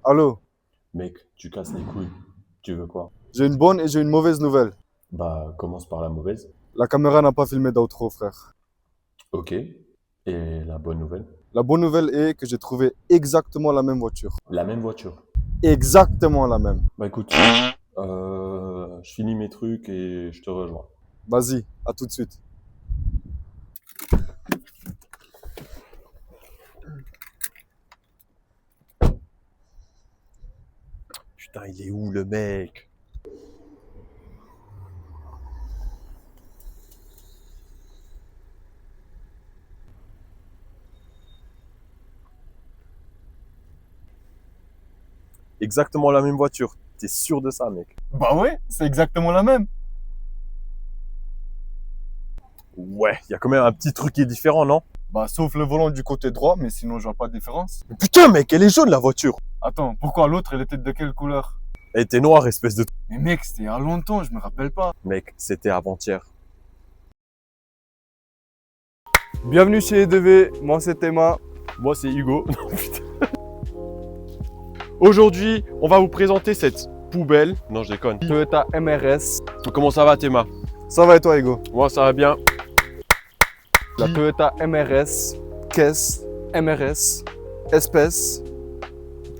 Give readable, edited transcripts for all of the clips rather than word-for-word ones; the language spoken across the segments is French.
Allô, Mec, tu casses les couilles. Tu veux quoi? j'ai une bonne et j'ai une mauvaise nouvelle. Bah, commence par la mauvaise. La caméra n'a pas filmé d'outro, frère. Ok. Et la bonne nouvelle? La bonne nouvelle est que j'ai trouvé exactement la même voiture. La même voiture. Exactement la même. Bah écoute, je finis mes trucs et je te rejoins. Vas-y, à tout de suite. Putain, il est où le mec? Exactement la même voiture. T'es sûr de ça, mec? Bah ouais, c'est exactement la même. Ouais, il y a quand même un petit truc qui est différent, non? Bah sauf le volant du côté droit, mais sinon je vois pas de différence. Mais putain, mec, elle est jaune la voiture. Attends, pourquoi l'autre elle était de quelle couleur? Elle était noire, espèce de... Mais mec, c'était il y a longtemps, je me rappelle pas. Mec, c'était avant-hier. Bienvenue chez EDV, moi c'est Théma. Moi, c'est Hugo. Non, putain. Aujourd'hui, on va vous présenter cette poubelle. Non, je déconne. Toyota MRS. Comment ça va, Théma? Ça va et toi, Hugo? Moi, ça va bien. La Toyota MRS, caisse, MRS, espèce.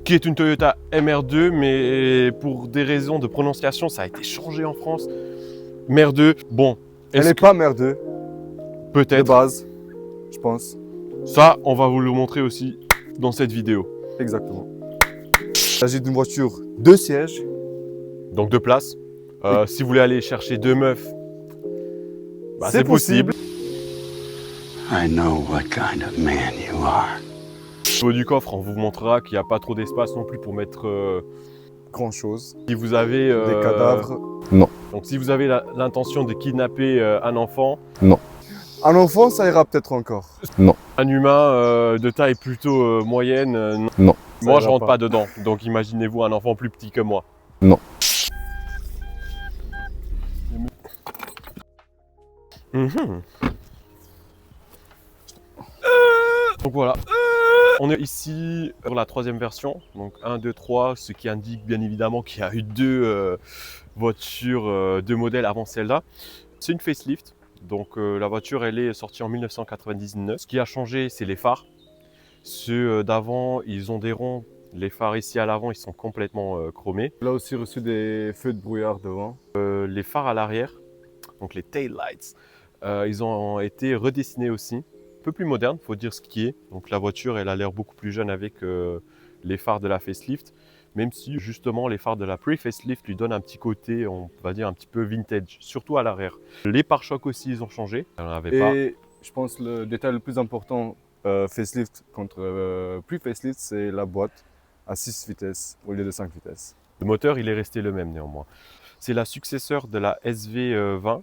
Qui est une Toyota MR2, mais pour des raisons de prononciation, ça a été changé en France. MR2, bon, Elle est-ce n'est que pas merdeux, de peut-être base, je pense. ça, on va vous le montrer aussi dans cette vidéo. Exactement. Il s'agit d'une voiture 2 sièges. Donc deux places. Si vous voulez aller chercher deux meufs, bah, C'est c'est possible. I know what kind of man you are. Au niveau du coffre, on vous montrera qu'il n'y a pas trop d'espace non plus pour mettre. Grand chose. Si vous avez Des cadavres. donc si vous avez l'intention de kidnapper un enfant, Un enfant, ça ira peut-être encore. un humain de taille plutôt moyenne, Non. moi Ça je ira rentre pas. pas dedans. Donc imaginez-vous un enfant plus petit que moi. Non. Mhm. Donc voilà. On est ici pour la troisième version, donc 1, 2, 3, ce qui indique bien évidemment qu'il y a eu deux voitures, deux modèles avant celle-là. C'est une facelift, donc la voiture elle est sortie en 1999. Ce qui a changé, c'est les phares. Ceux d'avant, ils ont des ronds. Les phares ici à l'avant, ils sont complètement chromés. Il a aussi reçu des feux de brouillard devant. Les phares à l'arrière, donc les tail lights, ils ont été redessinés aussi. Un peu plus moderne, faut dire ce qui est. Donc la voiture, elle a l'air beaucoup plus jeune avec les phares de la facelift, même si justement les phares de la pre-facelift lui donnent un petit côté, on va dire un petit peu vintage, surtout à l'arrière. Les pare-chocs aussi, ils ont changé. Il n'y en avait pas. Et je pense le détail le plus important, facelift contre plus-facelift, c'est la boîte à 6 vitesses au lieu de 5 vitesses. Le moteur, il est resté le même néanmoins. C'est la successeur de la SV20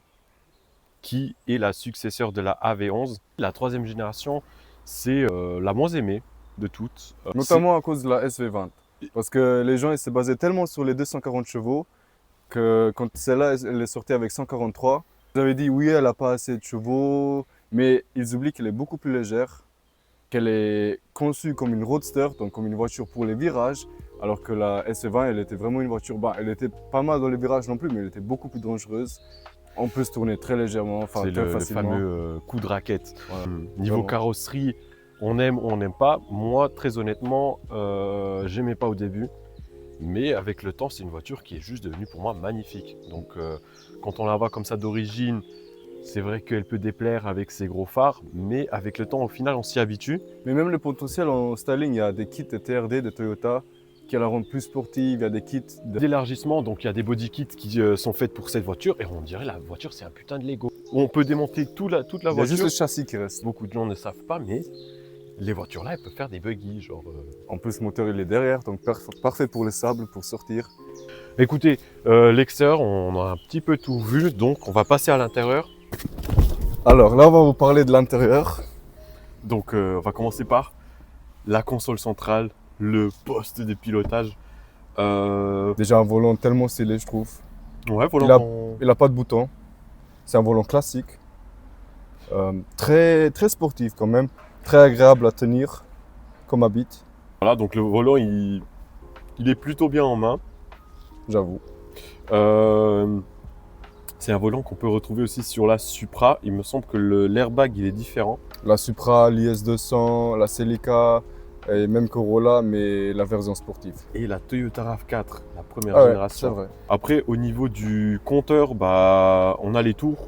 qui est la successeur de la AV11. La troisième génération, c'est la moins aimée de toutes. Notamment à cause de la SV20. Parce que les gens ils se basaient tellement sur les 240 chevaux que quand celle-là elle est sortie avec 143, ils avaient dit oui, elle n'a pas assez de chevaux, mais ils oublient qu'elle est beaucoup plus légère, qu'elle est conçue comme une roadster, donc comme une voiture pour les virages, alors que la SV20, elle était vraiment une voiture, bah, elle était pas mal dans les virages non plus, mais elle était beaucoup plus dangereuse. On peut se tourner très légèrement, enfin C'est très le facilement. fameux coup de raquette. Voilà. Niveau Vraiment. carrosserie, on aime ou on n'aime pas. Moi, très honnêtement, j'aimais pas au début. Mais avec le temps, c'est une voiture qui est juste devenue pour moi magnifique. Donc quand on la voit comme ça d'origine, c'est vrai qu'elle peut déplaire avec ses gros phares. Mais avec le temps, au final, on s'y habitue. Mais même le potentiel en styling, il y a des kits TRD de Toyota qui la rendent plus sportive, il y a des kits de... D'élargissement, donc il y a des body kits qui sont faites pour cette voiture. Et on dirait la voiture, c'est un putain de Lego. On peut démonter toute la Il y a voiture. juste le châssis qui reste. Beaucoup de gens ne savent pas, mais les voitures là, elles peuvent faire des buggy, genre. En plus, le moteur il est derrière, donc parfait pour les sables, pour sortir. Écoutez, l'extérieur, on a un petit peu tout vu, donc on va passer à l'intérieur. Alors là, on va vous parler de l'intérieur. Donc on va commencer par la console centrale, le poste de pilotage. Déjà un volant tellement stylé, je trouve. Ouais, Il n'a pas de bouton. C'est un volant classique. Très sportif quand même. Très agréable à tenir comme habit. Voilà, donc le volant, il Il est plutôt bien en main. J'avoue. C'est un volant qu'on peut retrouver aussi sur la Supra. Il me semble que l'airbag il est différent. La Supra, l'IS200, la Celica et même Corolla, mais la version sportive. Et la Toyota RAV4, la première Ah ouais, c'est génération. vrai. Après, au niveau du compteur, bah, on a les tours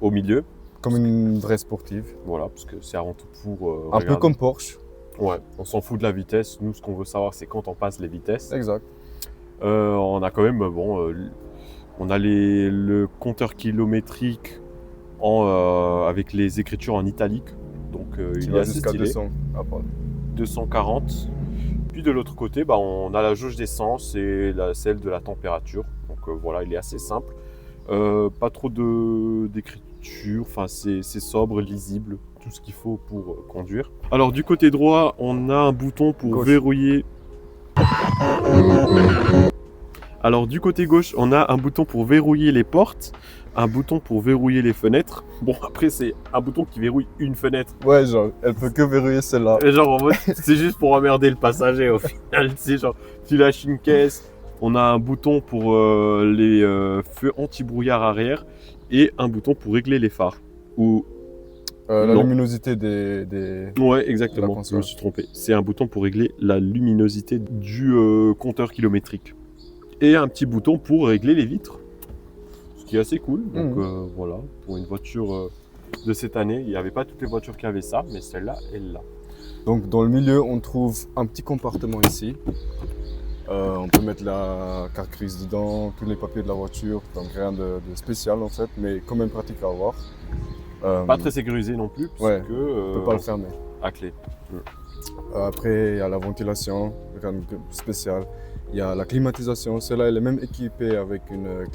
au milieu. Comme une vraie sportive. Voilà, parce que c'est avant tout pour Un peu regarder. comme Porsche. Ouais, on s'en fout de la vitesse. Nous, ce qu'on veut savoir, c'est quand on passe les vitesses. Exact. On a quand même, on a le compteur kilométrique avec les écritures en italique. Donc, Qui il est va assez jusqu'à stylé. 200. Après. 240. Puis de l'autre côté, bah, on a la jauge d'essence et celle de la température. Donc voilà, il est assez simple. Pas trop d'écriture, enfin, c'est sobre, lisible, tout ce qu'il faut pour conduire. Alors du côté droit, on a un bouton pour Gauche. verrouiller. Alors du côté gauche, on a un bouton pour verrouiller les portes, un bouton pour verrouiller les fenêtres. Bon, après c'est un bouton qui verrouille une fenêtre. Ouais, genre, elle peut que verrouiller celle-là. Et genre en mode, c'est juste pour emmerder le passager au final. C'est genre, tu lâches une caisse, on a un bouton pour les feux anti-brouillard arrière et un bouton pour régler les phares. Ou La Non. luminosité des... ouais, La exactement. Je console. me suis trompé. C'est un bouton pour régler la luminosité du compteur kilométrique et un petit bouton pour régler les vitres, ce qui est assez cool. Donc voilà, pour une voiture de cette année, il n'y avait pas toutes les voitures qui avaient ça, mais celle-là, elle l'a. Donc dans le milieu, on trouve un petit compartiment ici. On peut mettre la carte grise dedans, tous les papiers de la voiture, donc rien de spécial en fait, mais quand même pratique à avoir. Pas très sécurisé non plus, parce ouais, que on peut pas le fermer. à clé. Après, il y a la ventilation, rien de spécial. Il y a la climatisation, celle-là elle est même équipée avec une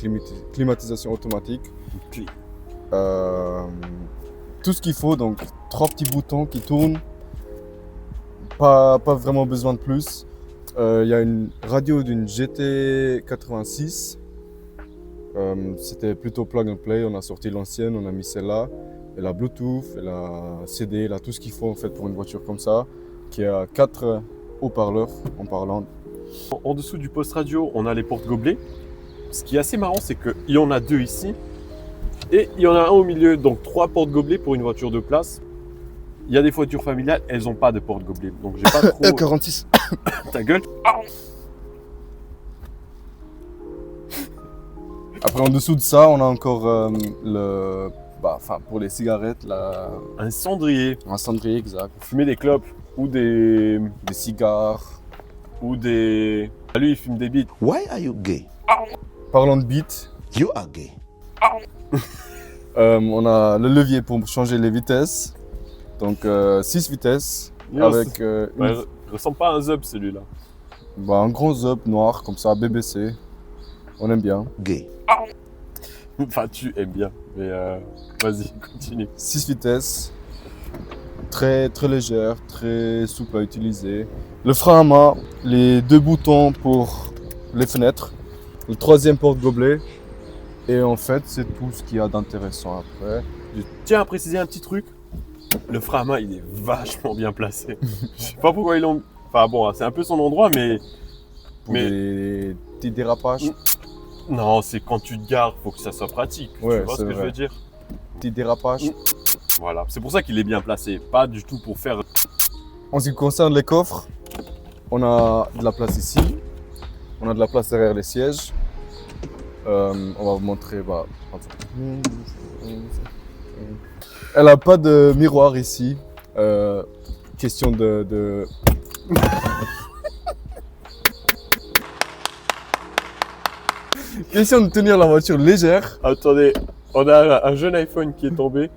climatisation automatique. Tout ce qu'il faut, donc 3 petits boutons qui tournent, pas vraiment besoin de plus. Il y a une radio d'une GT86, c'était plutôt plug and play, on a sorti l'ancienne, on a mis celle-là, et la Bluetooth, et la CD, elle a tout ce qu'il faut en fait pour une voiture comme ça, qui a 4 haut-parleurs en parlant. En dessous du poste radio, on a les portes gobelets. Ce qui est assez marrant, c'est qu'il y en a 2 ici et il y en a un au milieu, donc 3 portes gobelets pour une voiture de place. Il y a des voitures familiales, elles n'ont pas de porte gobelets, donc j'ai pas trop. 46. Ta gueule. Après en dessous de ça, on a encore pour les cigarettes, Un cendrier. un cendrier exact, Pour fumer des clopes ou des. des cigares. Lui, il fume des bites. Why are you gay? Parlant de beats, You are gay. on a le levier pour changer les vitesses. Donc 6 vitesses avec Ouais, il ressemble pas à un Zub celui-là. un grand zub noir comme ça, BBC. On aime bien. Gay. Enfin, tu aimes bien, mais vas-y, continue. 6 vitesses, très légère, très souple à utiliser. Le frein à main, les 2 boutons pour les fenêtres, le 3e porte-gobelet. Et en fait, c'est tout ce qu'il y a d'intéressant après. Je tiens à préciser un petit truc. Le frein à main, il est vachement bien placé. Je sais pas pourquoi ils l'ont. Enfin bon, c'est un peu son endroit, mais. Pour des petits dérapages. Non, c'est quand tu te gares, faut que ça soit pratique. Ouais, tu vois ce c'est que je vrai. veux dire? Petits dérapages. Voilà, c'est pour ça qu'il est bien placé. Pas du tout pour faire. En ce qui concerne les coffres, on a de la place ici. On a de la place derrière les sièges. On va vous montrer. Elle n'a pas de miroir ici. Question de... Question de tenir la voiture légère. Attendez, on a un jeune iPhone qui est tombé.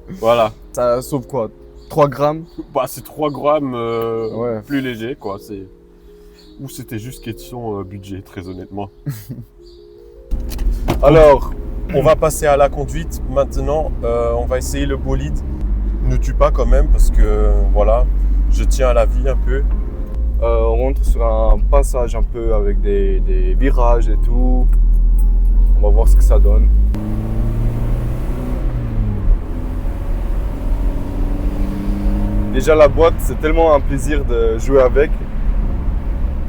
Voilà. Ça sauve quoi 3 grammes. Bah, c'est 3 grammes Ouais. plus léger, quoi. Ou c'était juste question budget, très honnêtement. Alors, on va passer à la conduite. Maintenant, on va essayer le bolide. Ne tue pas quand même, parce que voilà, je tiens à la vie un peu. On rentre sur un passage un peu avec des virages et tout. On va voir ce que ça donne. Déjà la boîte, c'est tellement un plaisir de jouer avec.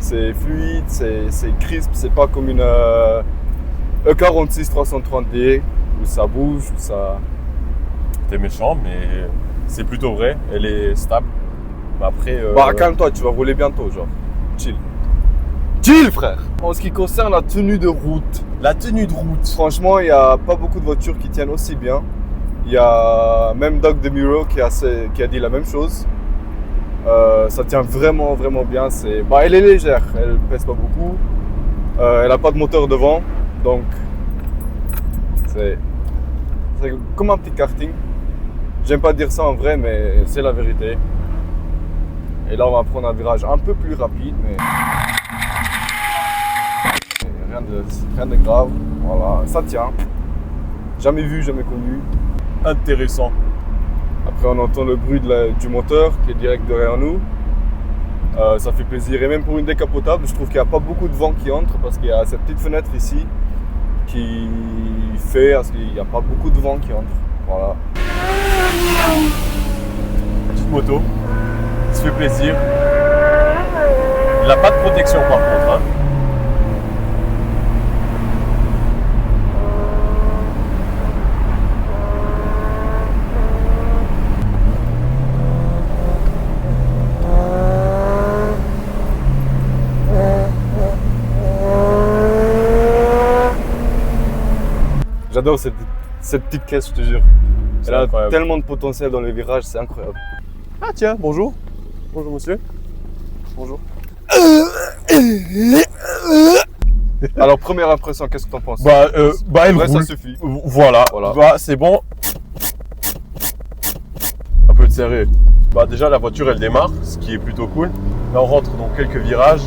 c'est fluide, c'est crisp, c'est pas comme une E46 330D où ça bouge, où ça... T'es méchant, mais c'est plutôt vrai. Elle est stable. Après, Bah calme-toi, tu vas rouler bientôt, genre. Chill. Chill, frère. En ce qui concerne la tenue de route, la tenue de route. franchement, il n'y a pas beaucoup de voitures qui tiennent aussi bien. Il y a même Doug DeMuro qui a dit la même chose. Ça tient vraiment bien. Bah, elle est légère, elle pèse pas beaucoup. Elle n'a pas de moteur devant, donc c'est comme un petit karting. J'aime pas dire ça en vrai, mais c'est la vérité. Et là, on va prendre un virage un peu plus rapide, mais rien de grave. Voilà, ça tient. Jamais vu, jamais connu. Intéressant. Après, on entend le bruit du moteur qui est direct derrière nous. Ça fait plaisir. Et même pour une décapotable, je trouve qu'il n'y a pas beaucoup de vent qui entre parce qu'il y a cette petite fenêtre ici qui fait parce qu'il n'y a pas beaucoup de vent qui entre. Voilà. Petite moto. Ça fait plaisir. Il n'a pas de protection par contre. Hein. J'adore cette petite caisse, je te jure. C'est Elle a incroyable. tellement de potentiel dans les virages, c'est incroyable. Ah tiens, bonjour. Bonjour monsieur. Bonjour. Alors, première impression, qu'est-ce que t'en penses? Elle Ouais, ça roule. suffit. Voilà. Voilà. Bah, c'est bon. Un peu de serré. Bah déjà la voiture elle démarre, ce qui est plutôt cool. Là on rentre dans quelques virages.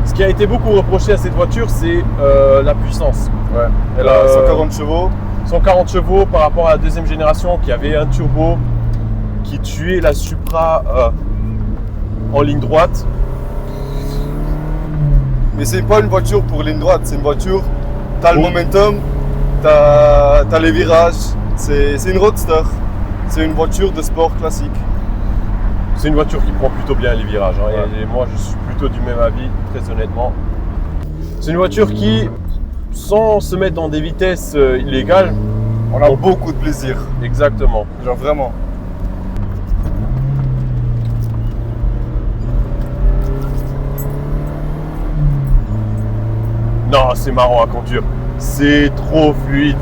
Ce qui a été beaucoup reproché à cette voiture, c'est la puissance. Ouais. Elle a 140 chevaux. 140 chevaux par rapport à la deuxième génération qui avait un turbo qui tuait la Supra en ligne droite. Mais c'est pas une voiture pour ligne droite, c'est une voiture, t'as le momentum, t'as les virages, c'est une roadster. C'est une voiture de sport classique. C'est une voiture qui prend plutôt bien les virages. Hein, Ouais. et moi, je suis plutôt du même avis, très honnêtement. C'est une voiture qui, sans se mettre dans des vitesses illégales, On a beaucoup de plaisir, exactement. genre vraiment. Non, c'est marrant à conduire. C'est trop fluide.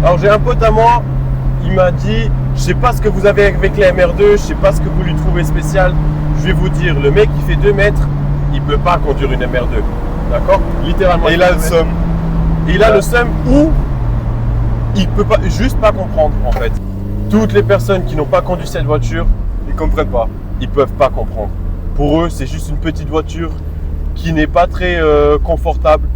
Alors j'ai un pote à moi, il m'a dit, je sais pas ce que vous avez avec la MR2, je sais pas ce que vous lui trouvez spécial. Je vais vous dire, le mec qui fait 2 mètres, il peut pas conduire une MR2. D'accord? Littéralement. Et il a le seum. Et il a le seum ou il peut pas, juste pas comprendre en fait. Toutes les personnes qui n'ont pas conduit cette voiture, Ils comprennent pas. ils peuvent pas comprendre. Pour eux, c'est juste une petite voiture qui n'est pas très confortable,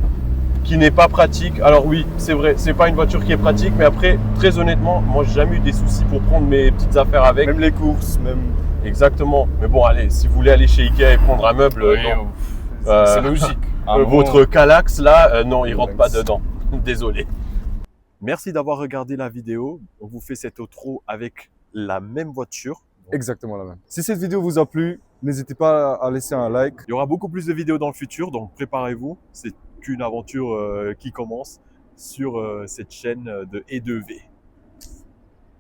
qui n'est pas pratique. Alors oui, c'est vrai, c'est pas une voiture qui est pratique, mais après, très honnêtement, moi j'ai jamais eu des soucis pour prendre mes petites affaires avec. Même les courses, même. Exactement. Mais bon, allez, si vous voulez aller chez Ikea et prendre un meuble, non. C'est logique. Votre Calax là, non, il rentre pas Calax. dedans. Désolé. Merci d'avoir regardé la vidéo. On vous fait cette outro avec la même voiture. Exactement la même. Si cette vidéo vous a plu, n'hésitez pas à laisser un like. Il y aura beaucoup plus de vidéos dans le futur, donc préparez-vous. C'est une aventure qui commence sur cette chaîne de E2V.